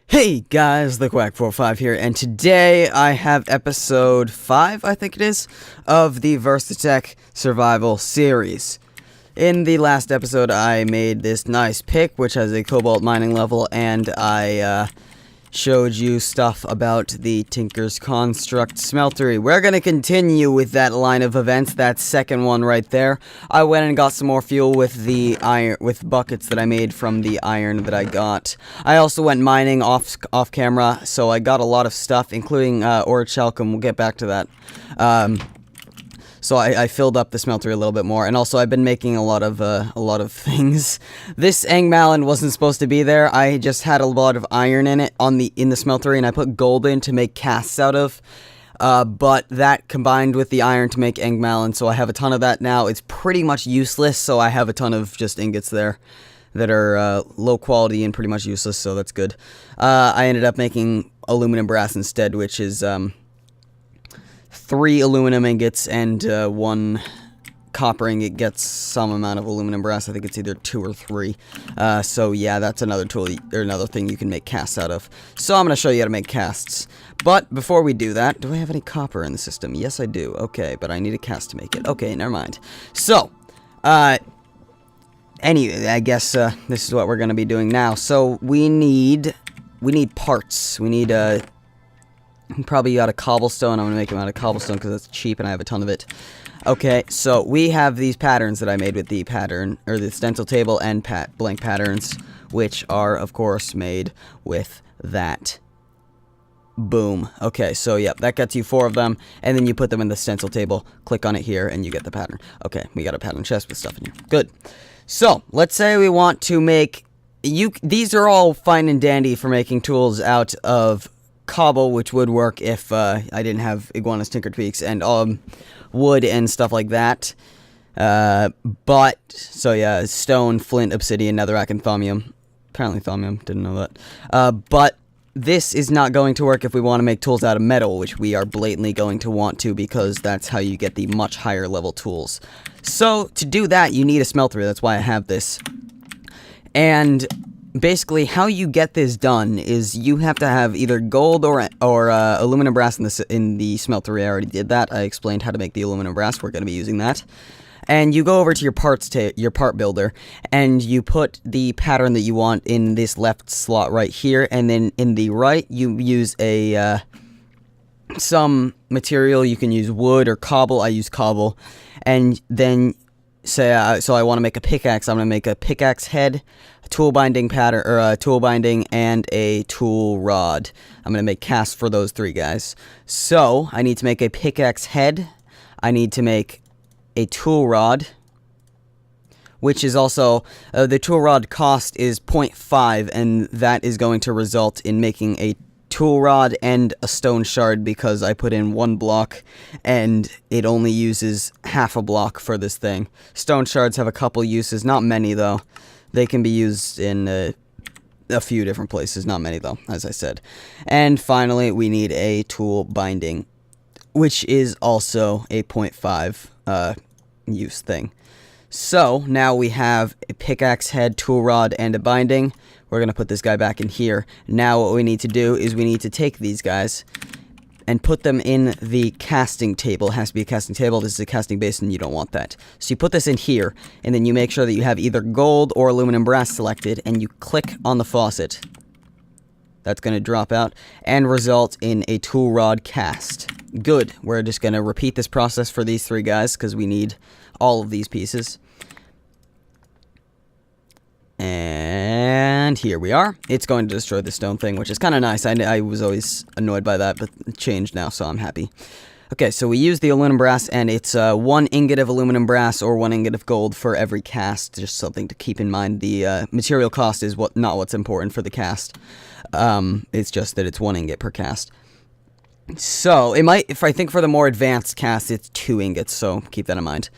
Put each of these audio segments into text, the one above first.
Hey guys, the Quack45 here, and today I have episode 5, I think it is, of the Versatech Survival Series. In the last episode, I made this nice pick, which has a cobalt mining level, and I showed you stuff about the Tinker's Construct Smeltery. We're gonna continue with that line of events, that second one right there. I went and got some more fuel with the iron, with buckets that I made from the iron that I got. I also went mining off camera, so I got a lot of stuff, including orichalcum. We'll get back to that. So I filled up the smeltery a little bit more, and also I've been making a lot of things. This angmalon wasn't supposed to be there. I just had a lot of iron in it in the smeltery, and I put gold in to make casts out of. But that combined with the iron to make angmalon, so I have a ton of that now. It's pretty much useless, so I have a ton of just ingots there that are low quality and pretty much useless, so that's good. I ended up making aluminum brass instead, which is 3 aluminum ingots and 1 copper ingot gets some amount of aluminum brass. I think it's either 2 or 3. So yeah, that's another tool, or another thing you can make casts out of. So I'm going to show you how to make casts. But before we do that, do I have any copper in the system? Yes, I do. Okay, but I need a cast to make it. Okay, never mind. So, anyway, I guess this is what we're going to be doing now. So we need parts. We need probably out of cobblestone. I'm going to make them out of cobblestone because it's cheap and I have a ton of it. Okay, so we have these patterns that I made with the pattern, or the stencil table and blank patterns, which are, of course, made with that. Boom. Okay, so yep, that gets you 4 of them, and then you put them in the stencil table, click on it here, and you get the pattern. Okay, we got a pattern chest with stuff in here. Good. So, let's say we want to make... These are all fine and dandy for making tools out of cobble, which would work if I didn't have iguanas, tinker tweaks, and wood and stuff like that. But so yeah, stone, flint, obsidian, netherrack, and thaumium. Apparently thaumium, didn't know that. But this is not going to work if we want to make tools out of metal, which we are blatantly going to want to, because that's how you get the much higher level tools. So to do that, you need a smeltery. That's why I have this. And basically, how you get this done is you have to have either gold or aluminum brass in the smeltery. I already did that. I explained how to make the aluminum brass. We're going to be using that. And you go over to your your part builder, and you put the pattern that you want in this left slot right here, and then in the right, you use some material. You can use wood or cobble. I use cobble, and then say so I want to make a pickaxe. I'm going to make a pickaxe head, a tool binding pattern, or a tool binding, and a tool rod. I'm going to make casts for those 3 guys. So I need to make a pickaxe head. I need to make a tool rod, which is also the tool rod cost is 0.5, and that is going to result in making a tool rod and a stone shard, because I put in 1 block and it only uses half a block for this thing. Stone shards have a couple uses, not many though. They can be used in a few different places, not many though, as I said. And finally, we need a tool binding, which is also a 0.5 use thing. So now we have a pickaxe head, tool rod, and a binding. We're going to put this guy back in here. Now what we need to do is we need to take these guys and put them in the casting table. It has to be a casting table. This is a casting basin. You don't want that. So you put this in here, and then you make sure that you have either gold or aluminum brass selected, and you click on the faucet. That's going to drop out and result in a tool rod cast. Good. We're just going to repeat this process for these 3 guys, because we need all of these pieces. And here we are. It's going to destroy the stone thing, which is kind of nice. I was always annoyed by that, but it changed now, so I'm happy. Okay, so we use the aluminum brass, and it's 1 ingot of aluminum brass or 1 ingot of gold for every cast. Just something to keep in mind. The material cost is not what's important for the cast. It's just that it's 1 ingot per cast. So, if I think for the more advanced cast, it's 2 ingots, so keep that in mind.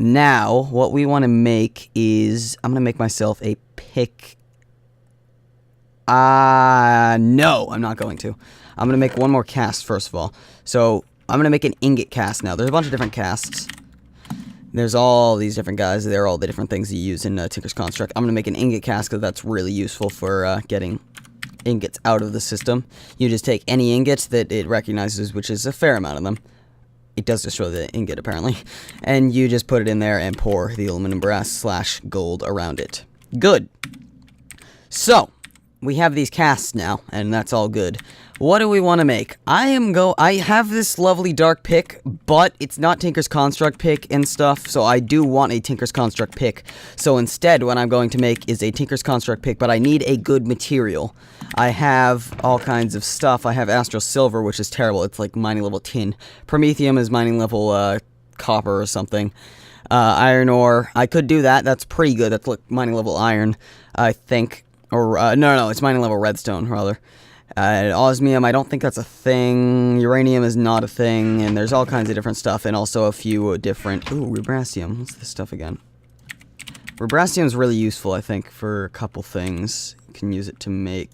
Now, what we want to make is, I'm going to make myself a pick. No, I'm not going to. I'm going to make 1 more cast, first of all. So, I'm going to make an ingot cast now. There's a bunch of different casts. There's all these different guys. They're all the different things you use in Tinker's Construct. I'm going to make an ingot cast, because that's really useful for getting ingots out of the system. You just take any ingots that it recognizes, which is a fair amount of them. It does destroy the ingot, apparently. And you just put it in there and pour the aluminum brass / gold around it. Good. So, we have these casts now, and that's all good. What do we want to make? I have this lovely dark pick, but it's not Tinker's Construct pick and stuff, so I do want a Tinker's Construct pick. So instead, what I'm going to make is a Tinker's Construct pick, but I need a good material. I have all kinds of stuff. I have Astral Silver, which is terrible. It's like mining level tin. Promethium is mining level copper or something. Iron ore. I could do that. That's pretty good. That's like mining level iron, I think. Or, no, it's mining level redstone, rather. Osmium, I don't think that's a thing. Uranium is not a thing. And there's all kinds of different stuff. And also a few different... Ooh, Rubracium. What's this stuff again? Rubracium is really useful, I think, for a couple things. You can use it to make...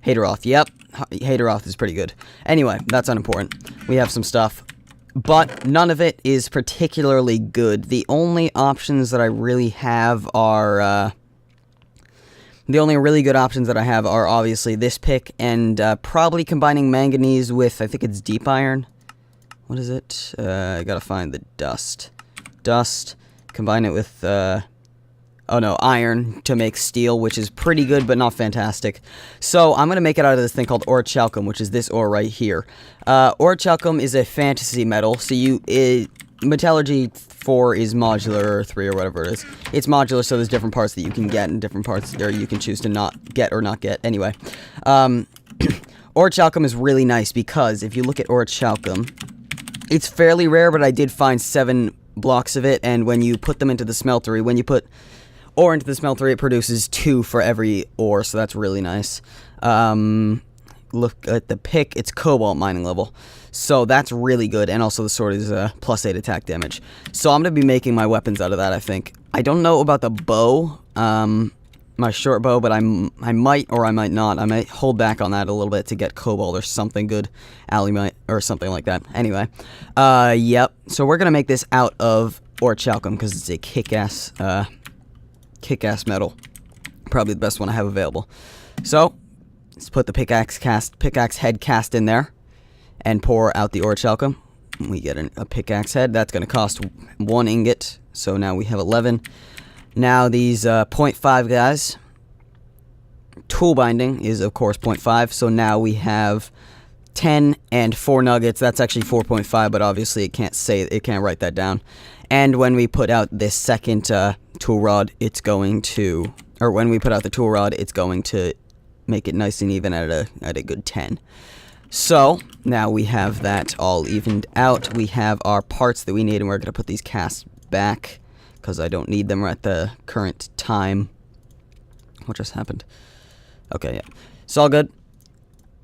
Hateroth. Yep. Hateroth is pretty good. Anyway, that's unimportant. We have some stuff. But none of it is particularly good. The only options that I really have are... The only really good options that I have are obviously this pick and probably combining manganese with, I think it's deep iron. What is it? I gotta find the dust. Dust. Combine it with, iron to make steel, which is pretty good but not fantastic. So I'm gonna make it out of this thing called orichalcum, which is this ore right here. Orichalcum is a fantasy metal, so Metallurgy 4 is modular, or 3, or whatever it is. It's modular, so there's different parts that you can get, and different parts or you can choose to not get or not get. Anyway, orichalcum is really nice, because if you look at orichalcum, it's fairly rare, but I did find 7 blocks of it, and when you put them into the smeltery, when you put ore into the smeltery, it produces 2 for every ore, so that's really nice. Look at the pick, it's cobalt mining level. So that's really good, and also the sword is +8 attack damage. So I'm going to be making my weapons out of that, I think. I don't know about the bow, my short bow, but I might or I might not. I might hold back on that a little bit to get cobalt or something good, alumite or something like that. Anyway, yep. So we're going to make this out of orichalcum because it's a kick-ass metal. Probably the best one I have available. So let's put the pickaxe head cast in there. And pour out the orichalcum. We get a pickaxe head. That's going to cost 1 ingot. So now we have 11. Now these 0.5 guys. Tool binding is, of course, 0.5. So now we have 10 and 4 nuggets. That's actually 4.5, but obviously it can't write that down. And when we put out this second tool rod, it's going to... Or when we put out the tool rod, it's going to make it nice and even at a good 10. So, now we have that all evened out. We have our parts that we need, and we're going to put these casts back, because I don't need them at the current time. What just happened? Okay, yeah. It's all good.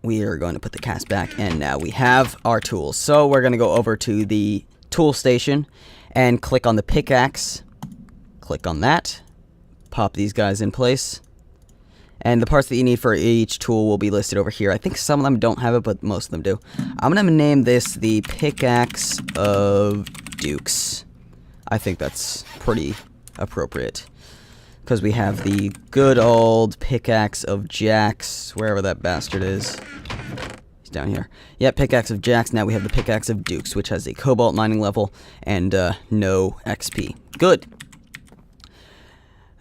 We are going to put the cast back, and now we have our tools. So, we're going to go over to the tool station, and click on the pickaxe. Click on that. Pop these guys in place. And the parts that you need for each tool will be listed over here. I think some of them don't have it, but most of them do. I'm going to name this the Pickaxe of Dukes. I think that's pretty appropriate. Because we have the good old Pickaxe of Jacks, wherever that bastard is. He's down here. Yeah, Pickaxe of Jacks. Now we have the Pickaxe of Dukes, which has a cobalt mining level and no XP. Good.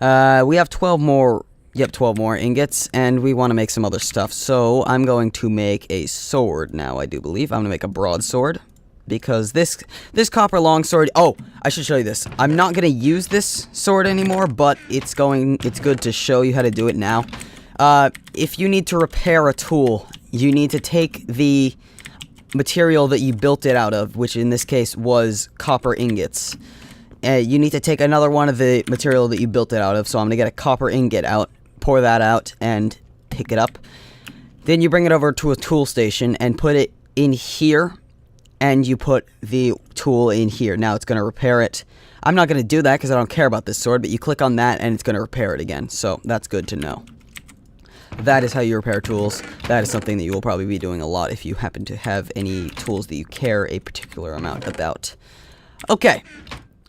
We have 12 more... Yep, 12 more ingots, and we want to make some other stuff. So, I'm going to make a sword now, I do believe. I'm going to make a broadsword, because this copper longsword... Oh, I should show you this. I'm not going to use this sword anymore, but it's good to show you how to do it now. If you need to repair a tool, you need to take the material that you built it out of, which in this case was copper ingots. You need to take another one of the material that you built it out of, so I'm going to get a copper ingot out. Pour that out and pick it up. Then you bring it over to a tool station and put it in here, and you put the tool in here. Now it's going to repair it. I'm not going to do that because I don't care about this sword, but you click on that and it's going to repair it again. So that's good to know. That is how you repair tools. That is something that you will probably be doing a lot if you happen to have any tools that you care a particular amount about. Okay.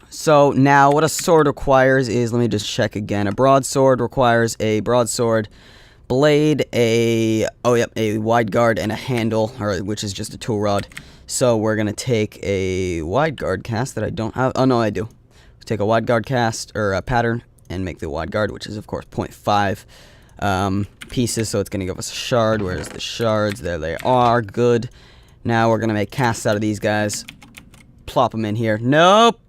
So now what a sword requires is, let me just check again, a broadsword requires a broadsword blade, a wide guard, and a handle, which is just a tool rod. So we're going to take a wide guard cast that I don't have. Oh, no, I do. Take a wide guard cast, or a pattern, and make the wide guard, which is, of course, 0.5 pieces. So it's going to give us a shard. Where's the shards? There they are. Good. Now we're going to make casts out of these guys. Plop them in here. Nope.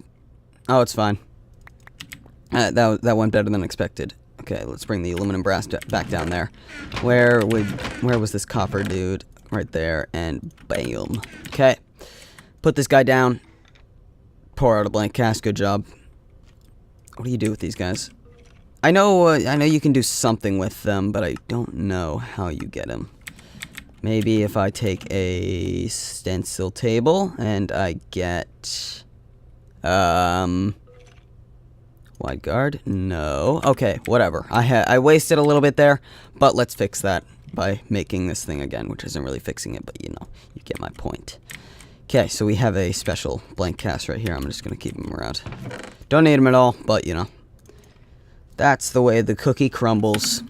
Oh, it's fine. That went better than expected. Okay, let's bring the aluminum brass back down there. Where was this copper dude? Right there, and bam. Okay. Put this guy down. Pour out a blank cast. Good job. What do you do with these guys? I know you can do something with them, but I don't know how you get them. Maybe if I take a stencil table and I get wide guard? No. Okay, whatever. I wasted a little bit there, but let's fix that by making this thing again, which isn't really fixing it, but you know, you get my point. Okay, so we have a special blank cast right here. I'm just going to keep them around. Don't need them at all, but you know, that's the way the cookie crumbles.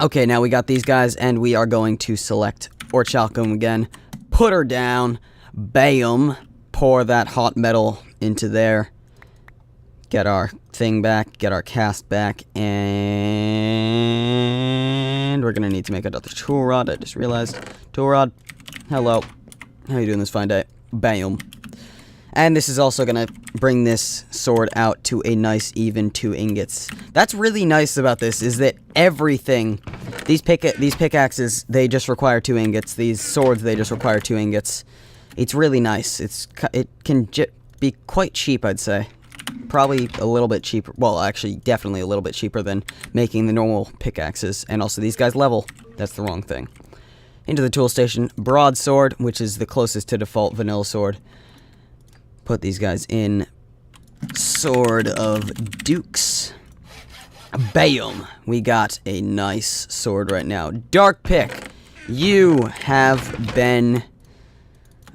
Okay, now we got these guys, and we are going to select orichalcum again. Put her down. Bam. Pour that hot metal into there. Get our thing back, get our cast back, and we're gonna need to make another tool rod. I just realized. Tool rod, hello. How you doing this fine day? Bam. And this is also gonna bring this sword out to a nice even 2 ingots. That's really nice about this, is that everything, these pickaxes, they just require 2 ingots. These swords, they just require 2 ingots. It's really nice. It can be quite cheap, I'd say. Probably a little bit cheaper. Well, actually, definitely a little bit cheaper than making the normal pickaxes. And also, these guys level. That's the wrong thing. Into the tool station. Broadsword, which is the closest to default vanilla sword. Put these guys in. Sword of Dukes. Bam! We got a nice sword right now. Dark Pick. You have been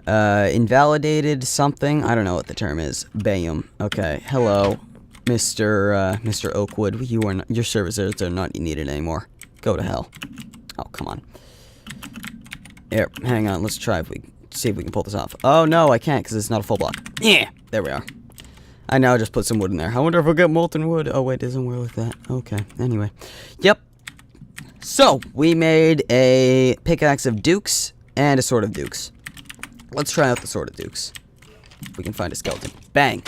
invalidated something. I don't know what the term is. Bam. Okay. Hello, Mr. Oakwood. Your services are not needed anymore. Go to hell. Oh, come on. Here, hang on. Let's try see if we can pull this off. Oh no, I can't because it's not a full block. Yeah, there we are. I now just put some wood in there. I wonder if we'll get molten wood. Oh wait, it doesn't work like that. Okay. Anyway. Yep. So we made a pickaxe of Dukes and a sword of Dukes. Let's try out the Sword of Dukes. If we can find a skeleton. Bang.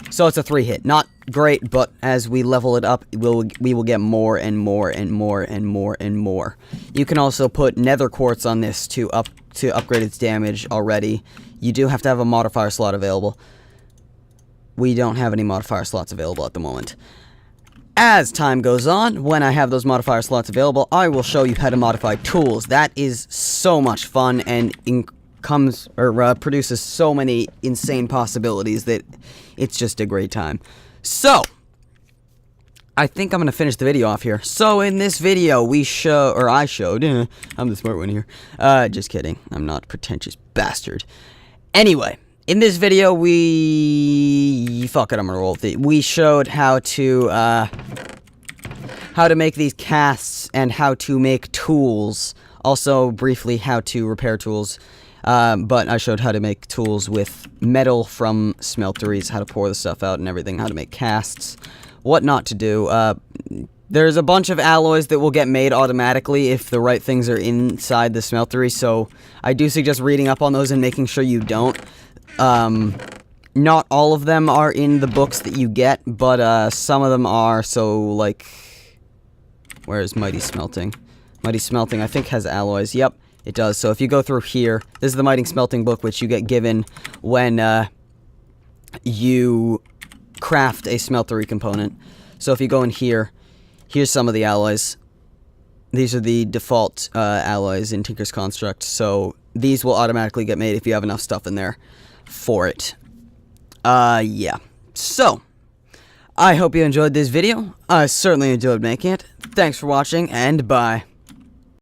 So it's a 3-hit. Not great, but as we level it up, we will get more and more and more and more and more. You can also put nether quartz on this to upgrade its damage already. You do have to have a modifier slot available. We don't have any modifier slots available at the moment. As time goes on, when I have those modifier slots available, I will show you how to modify tools. That is so much fun and produces so many insane possibilities that it's just a great time. So, I think I'm going to finish the video off here. So, in this video, I showed, I'm the smart one here. Just kidding. I'm not a pretentious bastard. Anyway. In this video, fuck it, I'm gonna roll with it. We showed how to make these casts and how to make tools. Also, briefly, how to repair tools. But I showed how to make tools with metal from smelteries, how to pour the stuff out and everything, how to make casts, what not to do. There's a bunch of alloys that will get made automatically if the right things are inside the smeltery, so I do suggest reading up on those and making sure you don't. Not all of them are in the books that you get, but, some of them are, so, like, where is Mighty Smelting? Mighty Smelting, I think, has alloys. Yep, it does. So if you go through here, this is the Mighty Smelting book, which you get given when, you craft a smeltery component. So if you go in here, here's some of the alloys. These are the default, alloys in Tinker's Construct, so these will automatically get made if you have enough stuff in there for it. Yeah. So, I hope you enjoyed this video. I certainly enjoyed making it. Thanks for watching, and bye.